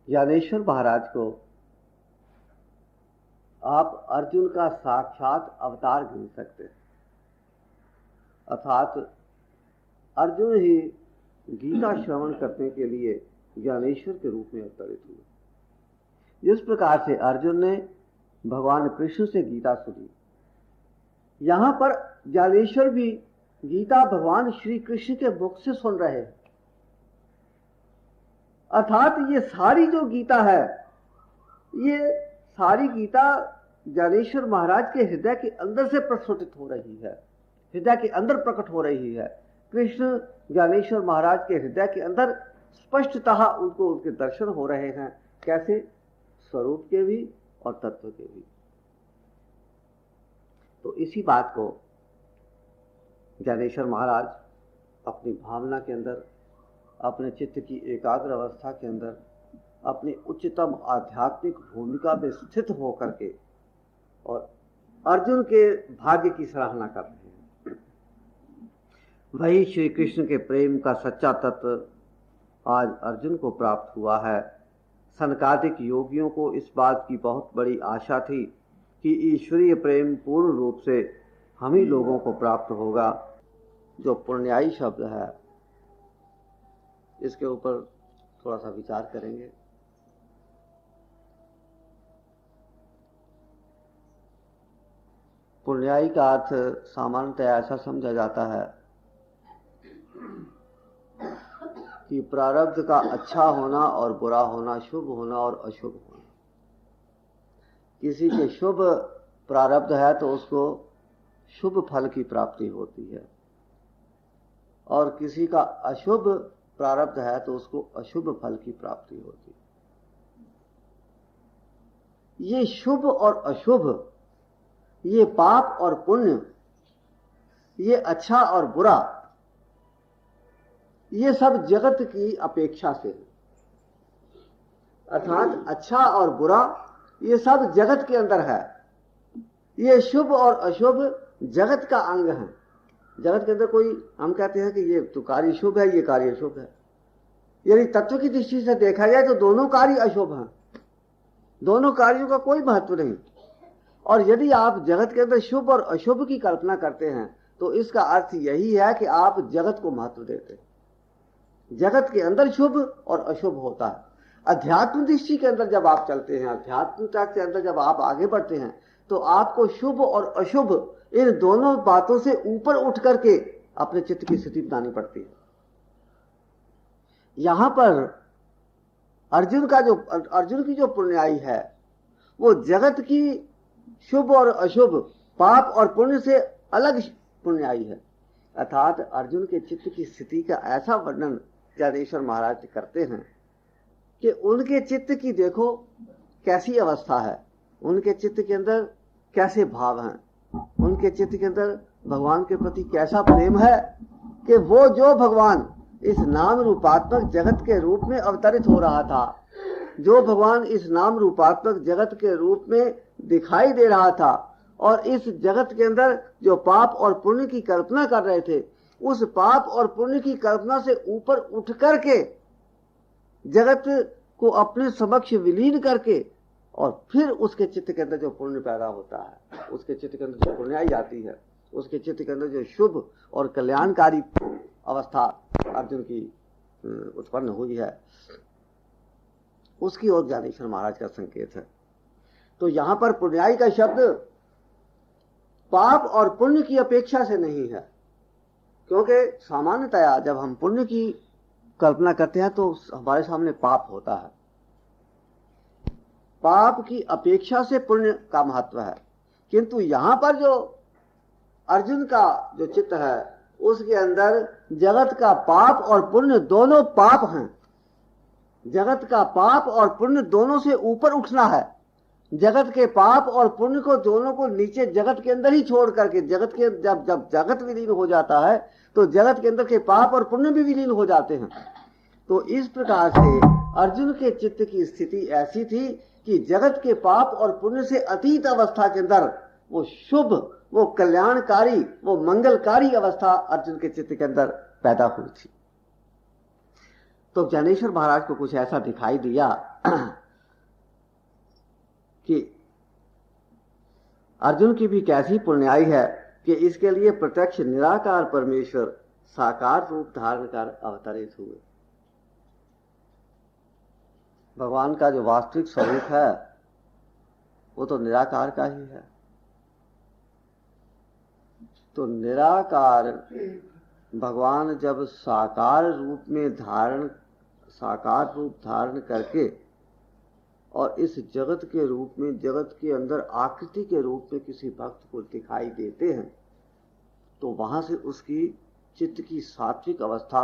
A: ज्ञानेश्वर महाराज को आप अर्जुन का साक्षात अवतार गिन सकते हैं। अर्थात अर्जुन ही गीता श्रवण करने के लिए ज्ञानेश्वर के रूप में अवतरित हुए। जिस प्रकार से अर्जुन ने भगवान कृष्ण से गीता सुनी, यहां पर ज्ञानेश्वर भी गीता भगवान श्री कृष्ण के मुख से सुन रहे हैं। अर्थात ये सारी जो गीता है, ये सारी गीता ज्ञानेश्वर महाराज के हृदय के अंदर से प्रस्फुटित हो रही है, हृदय के अंदर प्रकट हो रही है। कृष्ण ज्ञानेश्वर महाराज के हृदय के अंदर स्पष्टतः उनको उनके दर्शन हो रहे हैं। कैसे? स्वरूप के भी और तत्व के भी। तो इसी बात को ज्ञानेश्वर महाराज अपनी भावना के अंदर, अपने चित्त की एकाग्र अवस्था के अंदर, अपनी उच्चतम आध्यात्मिक भूमिका में स्थित होकर के और अर्जुन के भाग्य की सराहना कर रहे हैं। वही श्री कृष्ण के प्रेम का सच्चा तत्व आज अर्जुन को प्राप्त हुआ है। सनकादिक योगियों को इस बात की बहुत बड़ी आशा थी कि ईश्वरीय प्रेम पूर्ण रूप से हम ही लोगों को प्राप्त होगा। जो पुण्याई शब्द है, इसके ऊपर थोड़ा सा विचार करेंगे। पुण्याई का अर्थ सामान्यतः ऐसा समझा जाता है कि प्रारब्ध का अच्छा होना और बुरा होना, शुभ होना और अशुभ होना। किसी के शुभ प्रारब्ध है तो उसको शुभ फल की प्राप्ति होती है, और किसी का अशुभ प्रारब्ध है तो उसको अशुभ फल की प्राप्ति होती है। ये शुभ और अशुभ, ये पाप और पुण्य, ये अच्छा और बुरा, ये सब जगत की अपेक्षा से है। अर्थात अच्छा और बुरा ये सब जगत के अंदर है। ये शुभ और अशुभ जगत का अंग है। जगत के अंदर कोई, हम कहते हैं कि ये तो कार्य शुभ है, ये कार्य शुभ है। यदि तत्व की दृष्टि से देखा जाए तो दोनों कार्य अशुभ हैं, दोनों कार्यों का कोई महत्व नहीं। और यदि आप जगत के अंदर शुभ और अशुभ की कल्पना करते हैं तो इसका अर्थ यही है कि आप जगत को महत्व देते हैं। जगत के अंदर शुभ और अशुभ होता है। अध्यात्म दृष्टि के अंदर जब आप चलते हैं, अध्यात्मता के अंदर जब आप आगे बढ़ते हैं तो आपको शुभ और अशुभ इन दोनों बातों से ऊपर उठ करके अपने चित्त की स्थिति बनानी पड़ती है। यहां पर अर्जुन की जो पुण्याई है वो जगत की शुभ और अशुभ, पाप और पुण्य से अलग पुण्याई है। अर्थात अर्जुन के चित्त की स्थिति का ऐसा वर्णन ज्ञानेश्वर महाराज करते हैं कि उनके चित्त की देखो कैसी अवस्था है, उनके चित्त के अंदर कैसे भाव हैं, उनके चित्त के अंदर भगवान के प्रति कैसा प्रेम है कि वो जो भगवान इस नाम रूपात्मक जगत के रूप में अवतरित हो रहा था, जो भगवान इस नाम रूपात्मक जगत के रूप में दिखाई दे रहा था और इस जगत के अंदर जो पाप और पुण्य की कल्पना कर रहे थे, उस पाप और पुण्य की कल्पना से ऊपर उठ करके जगत को अपने समक्ष विलीन करके और फिर उसके चित्त के अंदर जो पुण्य पैदा होता है, उसके चित्त के अंदर जो पुण्याई आती है, उसके चित्त के अंदर जो शुभ और कल्याणकारी अवस्था अर्जुन की उत्पन्न हुई है, उसकी ओर ज्ञानेश्वर महाराज का संकेत है। तो यहां पर पुण्याई का शब्द पाप और पुण्य की अपेक्षा से नहीं है, क्योंकि सामान्यतया जब हम पुण्य की कल्पना करते हैं तो हमारे सामने पाप होता है। पाप की अपेक्षा से पुण्य का महत्व है, किंतु यहां पर जो अर्जुन का जो चित्त है उसके अंदर जगत का पाप और पुण्य दोनों पाप हैं। जगत का पाप और पुण्य दोनों से ऊपर उठना है। जगत के पाप और पुण्य को दोनों को नीचे जगत के अंदर ही छोड़ करके, जगत के जब जगत विलीन हो जाता है तो जगत के अंदर के पाप और पुण्य भी विलीन हो जाते हैं। तो इस प्रकार से अर्जुन के चित्त की स्थिति ऐसी थी कि जगत के पाप और पुण्य से अतीत अवस्था के अंदर वो शुभ, वो कल्याणकारी, वो मंगलकारी अवस्था अर्जुन के चित्त के अंदर पैदा हुई थी। तो ज्ञानेश्वर महाराज को कुछ ऐसा दिखाई दिया कि अर्जुन की भी कैसी पुण्याई है कि इसके लिए प्रत्यक्ष निराकार परमेश्वर साकार रूप धारण कर अवतरित हुए। भगवान का जो वास्तविक स्वरूप है वो तो निराकार का ही है। तो निराकार भगवान जब साकार रूप धारण करके और इस जगत के रूप में, जगत के अंदर आकृति के रूप में किसी भक्त को दिखाई देते हैं तो वहां से उसकी चित्त की सात्विक अवस्था,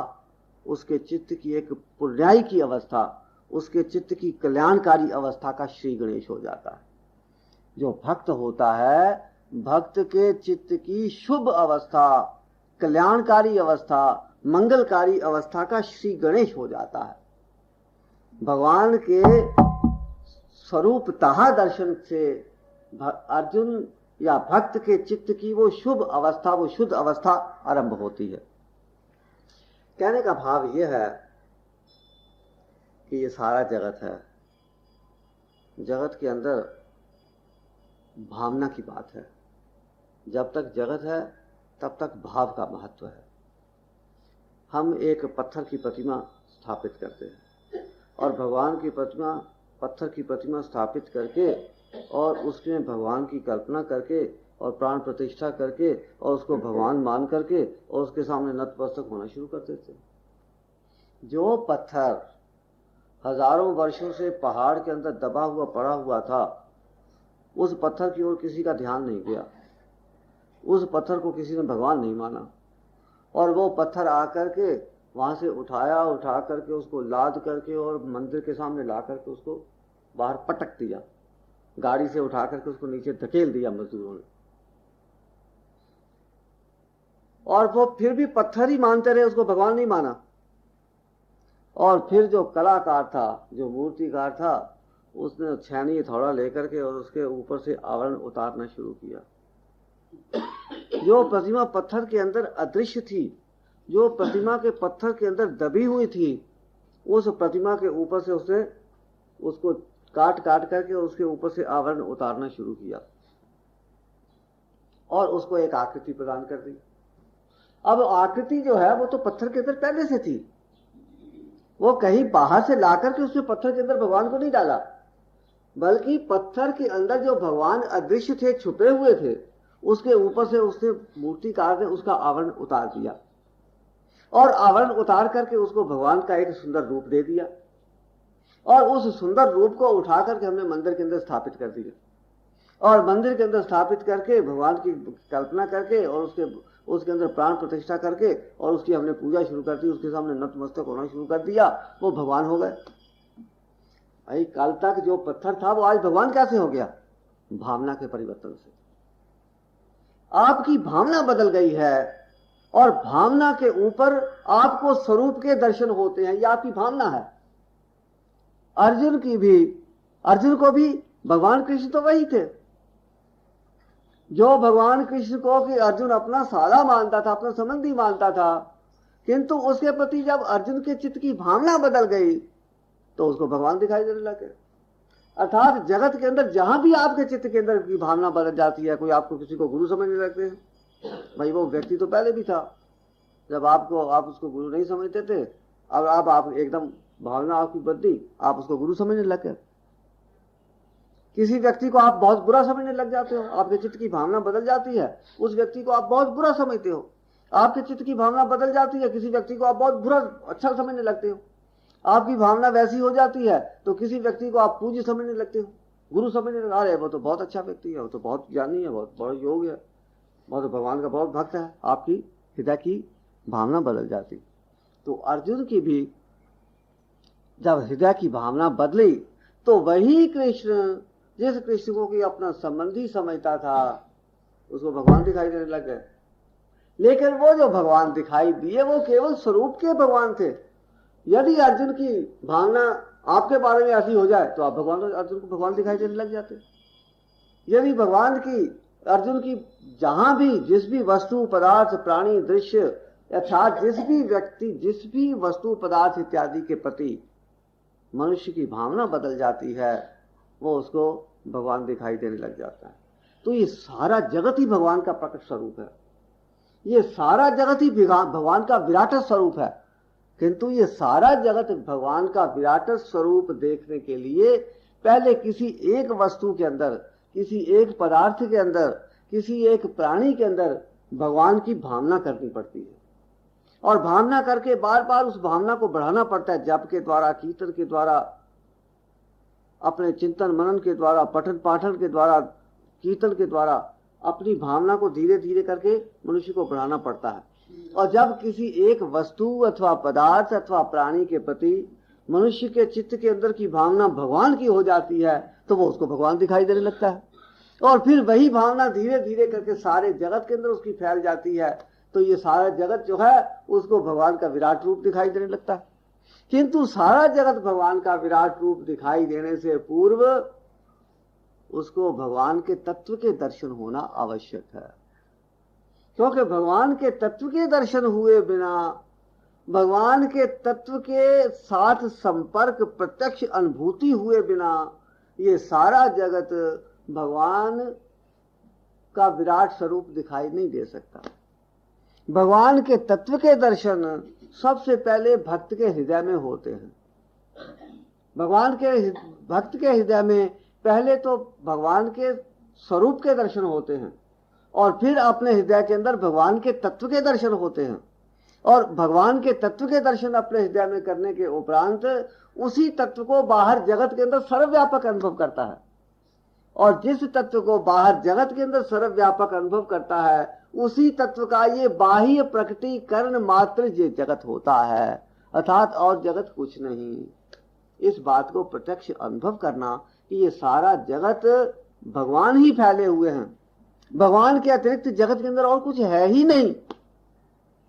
A: उसके चित्त की एक पुण्याई की अवस्था, उसके चित्त की कल्याणकारी अवस्था का श्री गणेश हो जाता है। जो भक्त होता है, भक्त के चित्त की शुभ अवस्था, कल्याणकारी अवस्था, मंगलकारी अवस्था का श्री गणेश हो जाता है। भगवान के स्वरूपतः दर्शन से अर्जुन या भक्त के चित्त की वो शुभ अवस्था, वो शुद्ध अवस्था आरंभ होती है। कहने का भाव यह है कि ये सारा जगत है, जगत के अंदर भावना की बात है। जब तक जगत है तब तक भाव का महत्व है। हम एक पत्थर की प्रतिमा स्थापित करते हैं और भगवान की प्रतिमा, पत्थर की प्रतिमा स्थापित करके और उसमें भगवान की कल्पना करके और प्राण प्रतिष्ठा करके और उसको भगवान मान करके और उसके सामने नतमस्तक होना शुरू कर देते हैं। जो पत्थर हजारों वर्षों से पहाड़ के अंदर दबा हुआ पड़ा हुआ था, उस पत्थर की ओर किसी का ध्यान नहीं गया, उस पत्थर को किसी ने भगवान नहीं माना और वो पत्थर आकर के वहां से उठा करके उसको लाद करके और मंदिर के सामने ला करके उसको बाहर पटक दिया, गाड़ी से उठा करके उसको नीचे धकेल दिया मजदूरों ने। और वो फिर भी पत्थर ही मानते रहे, उसको भगवान नहीं माना। और फिर जो कलाकार था, जो मूर्तिकार था, उसने छैनी थोड़ा लेकर के और उसके ऊपर से आवरण उतारना शुरू किया। जो प्रतिमा पत्थर के अंदर अदृश्य थी, जो प्रतिमा के पत्थर के अंदर दबी हुई थी, उस प्रतिमा के ऊपर से उसने उसको काट करके उसके ऊपर से आवरण उतारना शुरू किया और उसको एक आकृति प्रदान कर दी। अब आकृति जो है वो तो पत्थर के अंदर पहले से थी, वो कहीं बाहर से लाकर के उसने पत्थर के अंदर भगवान को नहीं डाला, बल्कि पत्थर के अंदर जो भगवान अदृश्य थे, छुपे हुए थे, उसके ऊपर से उसने मूर्तिकार ने उसका आवरण उतार दिया और आवरण उतार करके उसको भगवान का एक सुंदर रूप दे दिया और उस सुंदर रूप को उठा करके हमने मंदिर के अंदर स्थापित कर दिया और मंदिर के अंदर स्थापित करके भगवान की कल्पना करके और उसके अंदर प्राण प्रतिष्ठा करके और उसकी हमने पूजा शुरू कर दी, उसके सामने नतमस्तक होना शुरू कर दिया, वो भगवान हो गए। भाई कल तक जो पत्थर था वो आज भगवान कैसे हो गया? भावना के परिवर्तन से। आपकी भावना बदल गई है और भावना के ऊपर आपको स्वरूप के दर्शन होते हैं, यह आपकी भावना है। अर्जुन को भी भगवान कृष्ण तो वही थे जो भगवान कृष्ण को कि अर्जुन अपना साला मानता था, अपना संबंधी मानता था, किंतु उसके प्रति जब अर्जुन के चित्त की भावना बदल गई तो उसको भगवान दिखाई देने लगे। अर्थात जगत के अंदर जहां भी आपके चित्त के अंदर की भावना बदल जाती है, कोई आपको किसी को गुरु समझने लगते हैं, भाई वो व्यक्ति तो पहले भी था, जब आप उसको गुरु नहीं समझते थे, अब आप एकदम भावना आपकी बदली, आप उसको गुरु समझने लग गए। किसी व्यक्ति को आप बहुत बुरा समझने लग जाते हो, आपके चित्त की भावना बदल जाती है, उस व्यक्ति को आप बहुत बुरा समझते हो। आपके चित्त की भावना बदल जाती है, किसी व्यक्ति को आप बहुत बुरा अच्छा समझने लगते हो। आपकी भावना वैसी हो जाती है तो किसी व्यक्ति को आप पूज्य समझने लगते हो, गुरु समझने लगा रहे, वो तो बहुत अच्छा व्यक्ति है, वो तो बहुत ज्ञानी है, बहुत बड़ा योग है, बहुत भगवान का बहुत भक्त है। आपकी हृदय की भावना बदल जाती। तो अर्जुन की भी जब हृदय की भावना बदली तो वही कृष्ण, जिस कृष्ण को कि अपना संबंधी समझता था, उसको भगवान दिखाई देने लग गए। लेकिन वो जो भगवान दिखाई दिए वो केवल स्वरूप के भगवान थे। यदि अर्जुन की भावना आपके बारे में ऐसी हो जाए तो आप अर्जुन को भगवान दिखाई देने लग जाते। यदि अर्जुन की जहां भी जिस भी वस्तु पदार्थ प्राणी दृश्य अर्थात जिस भी व्यक्ति जिस भी वस्तु पदार्थ इत्यादि के प्रति मनुष्य की भावना बदल जाती है, वो उसको भगवान दिखाई देने लग जाता है। तो ये सारा जगत ही भगवान का प्रकट स्वरूप है, ये सारा जगत ही भगवान का विराट स्वरूप है। किंतु ये सारा जगत भगवान का विराट स्वरूप देखने के लिए पहले किसी एक वस्तु के अंदर, किसी एक पदार्थ के अंदर, किसी एक प्राणी के अंदर भगवान की भावना करनी पड़ती है और भावना करके बार बार उस भावना को बढ़ाना पड़ता है, जप के द्वारा, कीर्तन के द्वारा, अपने चिंतन मनन के द्वारा, पठन पाठन के द्वारा, कीर्तन के द्वारा अपनी भावना को धीरे धीरे करके मनुष्य को बढ़ाना पड़ता है। और जब किसी एक वस्तु अथवा पदार्थ अथवा प्राणी के प्रति मनुष्य के चित्त के अंदर की भावना भगवान की हो जाती है तो वो उसको भगवान दिखाई देने लगता है और फिर वही भावना धीरे धीरे करके सारे जगत के अंदर उसकी फैल जाती है, तो ये सारा जगत जो है उसको भगवान का विराट रूप दिखाई देने लगता है। किंतु सारा जगत भगवान का विराट रूप दिखाई देने से पूर्व उसको भगवान के तत्व के दर्शन होना आवश्यक है, क्योंकि भगवान के तत्व के दर्शन हुए बिना, भगवान के तत्व के साथ संपर्क प्रत्यक्ष अनुभूति हुए बिना ये सारा जगत भगवान का विराट स्वरूप दिखाई नहीं दे सकता। भगवान के तत्व के दर्शन सबसे पहले भक्त के हृदय में होते हैं। भगवान के भक्त के हृदय में पहले तो भगवान के स्वरूप के दर्शन होते हैं और फिर अपने हृदय के अंदर भगवान के तत्व के दर्शन होते हैं। और भगवान के तत्व के दर्शन अपने हृदय में करने के उपरांत उसी तत्व को बाहर जगत के अंदर सर्वव्यापक अनुभव करता है। और जिस तत्व को बाहर जगत के अंदर सर्वव्यापक अनुभव करता है उसी तत्व का ये बाह्य प्रकटीकरण मात्र ये जगत होता है, अर्थात और जगत कुछ नहीं। इस बात को प्रत्यक्ष अनुभव करना कि ये सारा जगत भगवान ही फैले हुए हैं, भगवान के अतिरिक्त जगत के अंदर और कुछ है ही नहीं।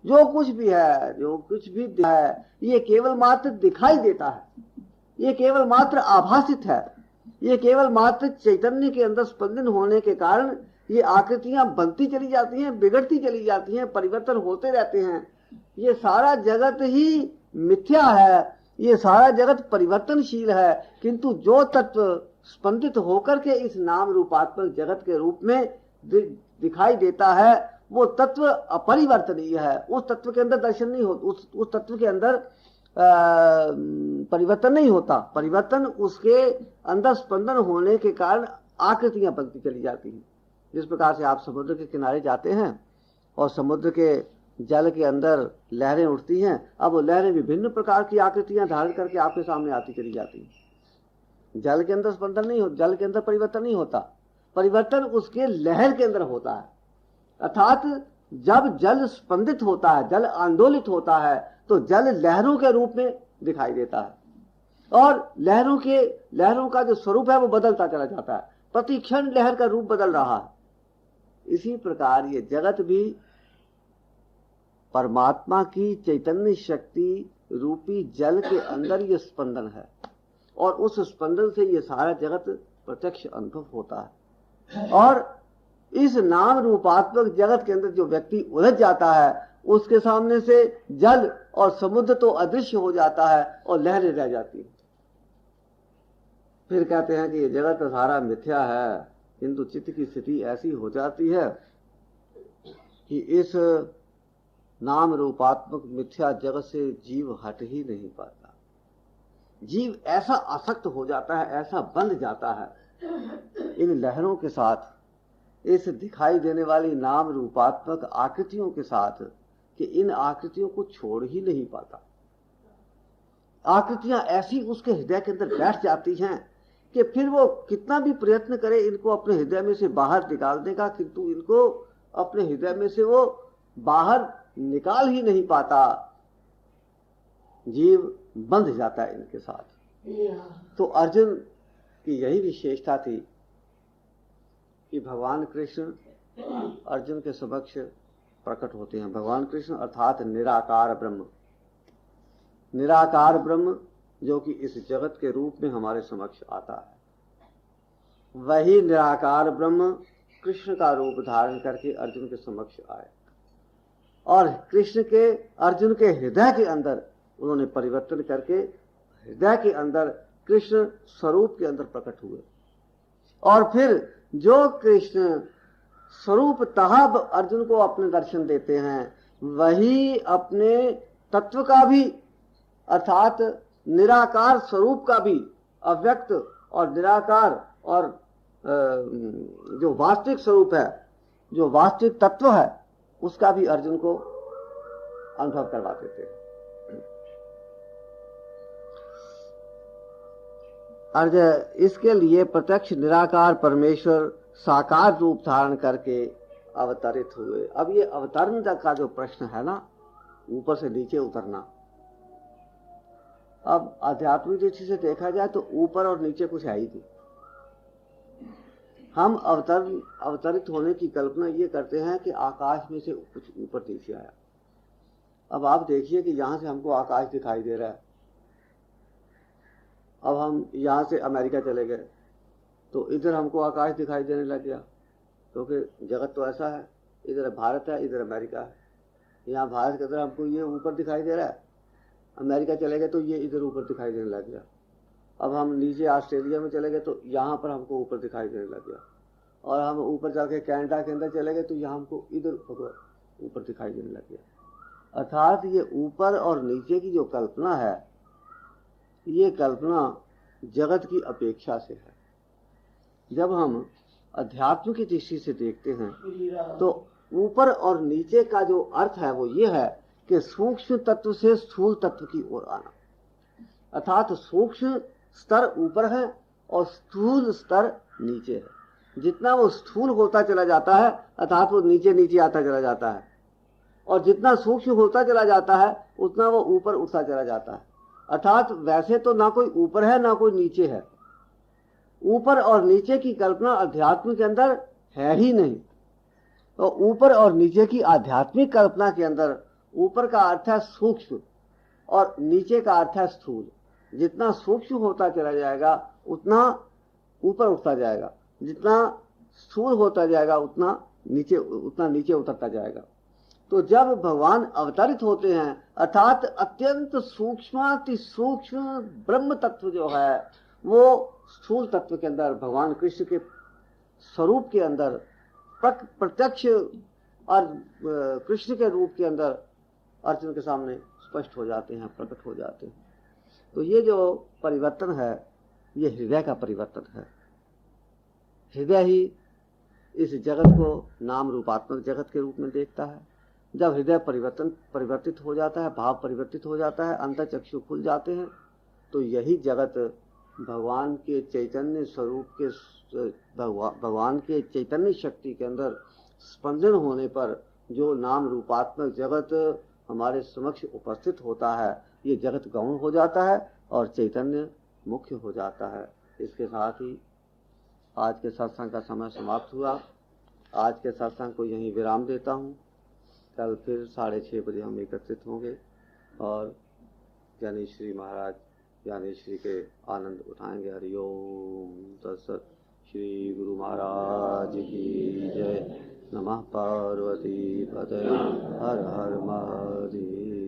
A: जो कुछ भी है, जो कुछ भी है, ये केवल मात्र दिखाई देता है, ये केवल मात्र आभासित है, ये केवल मात्र चैतन्य के अंदर स्पंदन होने के कारण ये आकृतियां बनती चली जाती हैं, बिगड़ती चली जाती हैं, परिवर्तन होते रहते हैं। ये सारा जगत ही मिथ्या है, ये सारा जगत परिवर्तनशील है, किंतु जो तत्व स्पंदित होकर के इस नाम रूपात्मक जगत के रूप में दिखाई देता है वो तत्व अपरिवर्तनीय है। उस तत्व के अंदर दर्शन नहीं होता, उस तत्व के अंदर परिवर्तन नहीं होता। परिवर्तन उसके अंदर स्पंदन होने के कारण आकृतियां बनती चली जाती हैं। जिस प्रकार से आप समुद्र के किनारे जाते हैं और समुद्र के जल के अंदर लहरें उठती हैं, अब वो लहरें विभिन्न प्रकार की आकृतियां धारण करके आपके सामने आती चली जाती हैं। जल के अंदर स्पंदन नहीं होता, जल के अंदर परिवर्तन नहीं होता, परिवर्तन उसके लहर के अंदर होता है। अर्थात जब जल स्पंदित होता है, जल आंदोलित होता है, तो जल लहरों के रूप में दिखाई देता है और लहरों का जो स्वरूप है वो बदलता चला जाता है, प्रति क्षण लहर का रूप बदल रहा है। इसी प्रकार ये जगत भी परमात्मा की चैतन्य शक्ति रूपी जल के अंदर ये स्पंदन है और उस स्पंदन से ये सारा जगत प्रत्यक्ष अनुभव होता है। और इस नाम रूपात्मक जगत के अंदर जो व्यक्ति उलझ जाता है उसके सामने से जल और समुद्र तो अदृश्य हो जाता है और लहरें रह जाती हैं। फिर कहते हैं कि ये जगत सारा मिथ्या है, किंतु चित्त की स्थिति ऐसी हो जाती है कि इस नाम रूपात्मक मिथ्या जगत से जीव हट ही नहीं पाता। जीव ऐसा आसक्त हो जाता है, ऐसा बंध जाता है इन लहरों के साथ, इस दिखाई देने वाली नाम रूपात्मक आकृतियों के साथ, कि इन आकृतियों को छोड़ ही नहीं पाता। आकृतियां ऐसी उसके हृदय के अंदर बैठ जाती हैं कि फिर वो कितना भी प्रयत्न करे इनको अपने हृदय में से बाहर निकालने का, किंतु इनको अपने हृदय में से वो बाहर निकाल ही नहीं पाता। जीव बंध जाता है इनके साथ। तो अर्जुन की यही विशेषता थी कि भगवान कृष्ण अर्जुन के समक्ष प्रकट होते हैं। भगवान कृष्ण अर्थात निराकार ब्रह्म, निराकार ब्रह्म जो कि इस जगत के रूप में हमारे समक्ष आता है, वही निराकार ब्रह्म कृष्ण का रूप धारण करके अर्जुन के समक्ष आए और कृष्ण के अर्जुन के हृदय के अंदर उन्होंने परिवर्तन करके हृदय के अंदर कृष्ण स्वरूप के अंदर प्रकट हुए। और फिर जो कृष्ण स्वरूपतः अर्जुन को अपने दर्शन देते हैं, वही अपने तत्व का भी अर्थात निराकार स्वरूप का भी, अव्यक्त और निराकार और जो वास्तविक स्वरूप है, जो वास्तविक तत्व है, उसका भी अर्जुन को अनुभव करवाते थे। अर्जुन इसके लिए प्रत्यक्ष निराकार परमेश्वर साकार रूप धारण करके अवतरित हुए। अब ये अवतरण का जो प्रश्न है ना, ऊपर से नीचे उतरना, अब आध्यात्मिक दृष्टि से देखा जाए तो ऊपर और नीचे कुछ है ही नहीं। हम अवतरित होने की कल्पना ये करते हैं कि आकाश में से कुछ ऊपर नीचे आया। अब आप देखिए कि यहां से हमको आकाश दिखाई दे रहा है, अब हम यहां से अमेरिका चले गए तो इधर हमको आकाश दिखाई देने लग गया, क्योंकि जगत तो ऐसा है, इधर भारत है, इधर अमेरिका है। यहाँ भारत के अंदर हमको ये ऊपर दिखाई दे रहा है, अमेरिका चले गए तो ये इधर ऊपर दिखाई देने लग गया। अब हम नीचे ऑस्ट्रेलिया में चले गए तो यहाँ पर हमको ऊपर दिखाई देने लग गया, और हम ऊपर जाके कनाडा के अंदर चले गए तो यहाँ हमको इधर ऊपर दिखाई देने लग गया। अर्थात ये ऊपर और नीचे की जो कल्पना है, ये कल्पना जगत की अपेक्षा से है। जब हम अध्यात्म की दृष्टि से देखते हैं तो ऊपर और नीचे का जो अर्थ है वो ये है कि सूक्ष्म तत्व से स्थूल तत्व की ओर आना, अर्थात सूक्ष्म स्तर ऊपर है और स्थूल स्तर नीचे है। जितना वो स्थूल होता चला जाता है अर्थात वो नीचे नीचे आता चला जाता है, और जितना सूक्ष्म होता चला जाता है उतना वो ऊपर उठता चला जाता है। अर्थात वैसे तो ना कोई ऊपर है ना कोई नीचे है, ऊपर और नीचे की कल्पना अध्यात्म के अंदर है ही नहीं। तो ऊपर और नीचे की आध्यात्मिक कल्पना के अंदर ऊपर का अर्थ है सूक्ष्म और नीचे का अर्थ है स्थूल। जितना सूक्ष्म होता चला जाएगा उतना ऊपर उठता जाएगा, जितना स्थूल होता जाएगा उतना नीचे उतरता जाएगा। तो जब भगवान अवतरित होते हैं अर्थात अत्यंत सूक्ष्माति सूक्ष्म ब्रह्म तत्व जो है वो स्थूल तत्व के अंदर भगवान कृष्ण के स्वरूप के अंदर प्रत्यक्ष और कृष्ण के रूप के अंदर अर्जुन के सामने स्पष्ट हो जाते हैं, प्रकट हो जाते हैं। तो ये जो परिवर्तन है ये हृदय का परिवर्तन है। हृदय ही इस जगत को नाम रूपात्मक जगत के रूप में देखता है। जब हृदय परिवर्तित हो जाता है, भाव परिवर्तित हो जाता है, अंतःचक्षु खुल जाते हैं, तो यही जगत भगवान के चैतन्य स्वरूप के भगवान के चैतन्य शक्ति के अंदर स्पंदन होने पर जो नाम रूपात्मक जगत हमारे समक्ष उपस्थित होता है, ये जगत गौण हो जाता है और चैतन्य मुख्य हो जाता है। इसके साथ ही आज के सत्संग का समय समाप्त हुआ। आज के सत्संग को यहीं विराम देता हूँ। कल फिर 6:30 बजे हम एकत्रित होंगे और ज्ञानेश्वरी महाराज ज्ञानेश्वरी के आनंद उठाएंगे। हरिओम तत्सत। श्री गुरु महाराज की जय। नमः पार्वती पतये। हर हर महादेव।